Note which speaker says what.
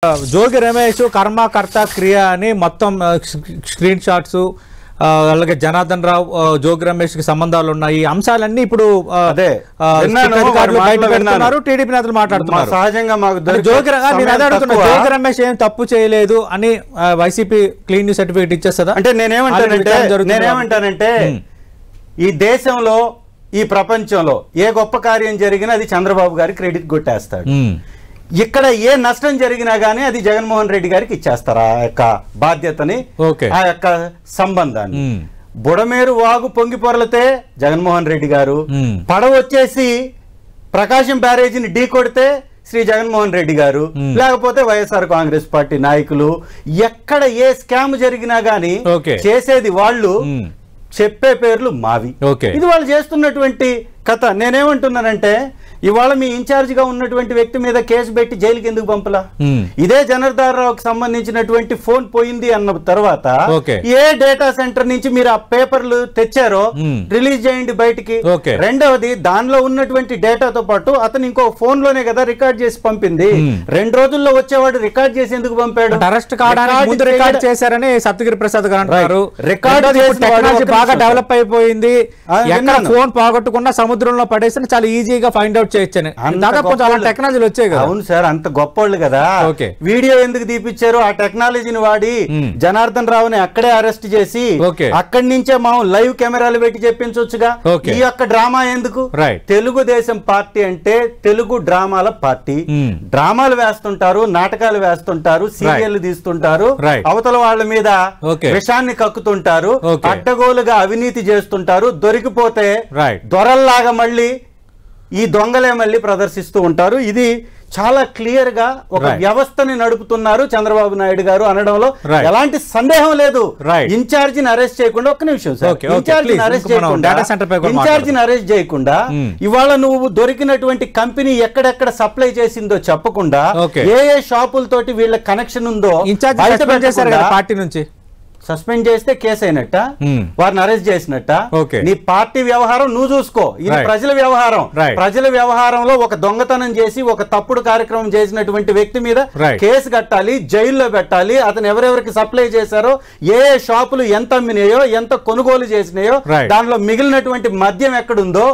Speaker 1: జోగి రమేష్ కర్మ కర్త క్రియ అని మొత్తం స్క్రీన్ షాట్స్ అలాగే జనార్దన్ రావు జోగి రమేష్ కి సంబంధాలు ఉన్నాయి అంశాలన్నీ ఇప్పుడు టీడీపీ నేతలు మాట్లాడుతున్నారు. సహజంగా మాకు జోగి రమేష్ ఏం తప్పు చేయలేదు అని వైసీపీ క్లీన్ సర్టిఫికేట్ ఇచ్చేస్తుందా?
Speaker 2: అంటే నేనేమంటానంటే ఈ దేశంలో ఈ ప్రపంచంలో ఏ గొప్ప కార్యం జరిగినా అది చంద్రబాబు గారి క్రెడిట్ కొట్టేస్తాడు. ఇక్కడ ఏ నష్టం జరిగినా గానీ అది జగన్మోహన్ రెడ్డి గారికి ఇచ్చేస్తారు ఆ యొక్క బాధ్యతని, ఆ యొక్క సంబంధాన్ని. బుడమేరు వాగు పొంగి పొరలితే జగన్మోహన్ రెడ్డి గారు, పడవ వచ్చేసి ప్రకాశం బ్యారేజీని ఢీ కొడితే శ్రీ జగన్మోహన్ రెడ్డి గారు, లేకపోతే వైఎస్ఆర్ కాంగ్రెస్ పార్టీ నాయకులు. ఎక్కడ ఏ స్కామ్ జరిగినా గానీ చేసేది వాళ్ళు, చెప్పే పేర్లు మావి. ఇది వాళ్ళు చేస్తున్నటువంటి కథ. నేనేమంటున్నానంటే ఇవాళ మీ ఇన్ఛార్జ్ గా ఉన్నటువంటి వ్యక్తి మీద కేసు పెట్టి జైలుకి ఎందుకు పంపలా? ఇదే జనార్దన్ రావుకి సంబంధించినటువంటి ఫోన్ పోయింది అన్న తర్వాత ఏ డేటా సెంటర్ నుంచి మీరు ఆ పేపర్లు తెచ్చారో రిలీజ్ చేయండి బయటికి. రెండవది, దానిలో ఉన్నటువంటి డేటాతో పాటు అతను ఇంకో ఫోన్ లోనే కదా రికార్డ్ చేసి పంపింది. 2 రోజుల్లో వచ్చేవాడు రికార్డ్ చేసి ఎందుకు పంపాడు?
Speaker 1: అరెస్ట్ కావడానికి రికార్డ్ చేశారని సత్యగిరి ప్రసాద్ గారు అంటారు. రికార్డ్ బాగా డెవలప్ అయిపోయింది, ఎక్కడ ఫోన్ పోగొట్టుకున్నా సముద్రంలో పడేసి చాలా ఈజీగా ఫైండ్ అవుట్ చేయొచ్చని టెక్నాలజీలు వచ్చాయి కదా.
Speaker 2: అవును సార్, అంత గొప్పోళ్ళు కదా. వీడియో ఎందుకు తీపిచ్చారు? ఆ టెక్నాలజీని వాడి జనార్దన్ రావుని అక్కడే అరెస్ట్ చేసి అక్కడి నుంచే మనం లైవ్ కెమెరాలు పెట్టి చెప్పించవచ్చుగా. ఈ యొక్క డ్రామా ఎందుకు? తెలుగుదేశం పార్టీ అంటే తెలుగు డ్రామాల పార్టీ. డ్రామాలు వేస్తుంటారు, నాటకాలు వేస్తుంటారు, సీరియల్ తీస్తుంటారు, అవతల వాళ్ళ మీద విషాన్ని కక్కుతుంటారు, అడ్డగోలుగా అవినీతి చేస్తుంటారు. దొరికిపోతే దొరల్లాగా మళ్ళీ ఈ దొంగలే మళ్ళీ ప్రదర్శిస్తూ ఉంటారు. ఇది చాలా క్లియర్ గా ఒక వ్యవస్థని నడుపుతున్నారు చంద్రబాబు నాయుడు గారు అనడంలో ఎలాంటి సందేహం లేదు. ఇన్ఛార్జిని అరెస్ట్ చేయకుండా, ఒక్క నిమిషం సార్, ఇన్ఛార్జిని అరెస్ట్ చేయకుండా ఇవాళ నువ్వు దొరికినటువంటి కంపెనీ ఎక్కడెక్కడ సప్లై చేసిందో చెప్పకుండా, ఏ ఏ షాపులతోటి వీళ్ళ కనెక్షన్ ఉందో
Speaker 1: పార్టీ నుంచి
Speaker 2: సస్పెండ్ చేస్తే కేసు అయినట్ట, వారిని అరెస్ట్ చేసినట్ట. నీ పార్టీ వ్యవహారం నువ్వు చూసుకో, ఇది ప్రజల వ్యవహారం. ప్రజల వ్యవహారంలో ఒక దొంగతనం చేసి ఒక తప్పుడు కార్యక్రమం చేసినటువంటి వ్యక్తి మీద కేసు కట్టాలి, జైల్లో పెట్టాలి. అతను ఎవరెవరికి సప్లై చేశారో, ఏ ఏ షాపులు ఎంత అమ్మినాయో, ఎంత కొనుగోలు చేసినాయో, దానిలో మిగిలినటువంటి మద్యం ఎక్కడుందో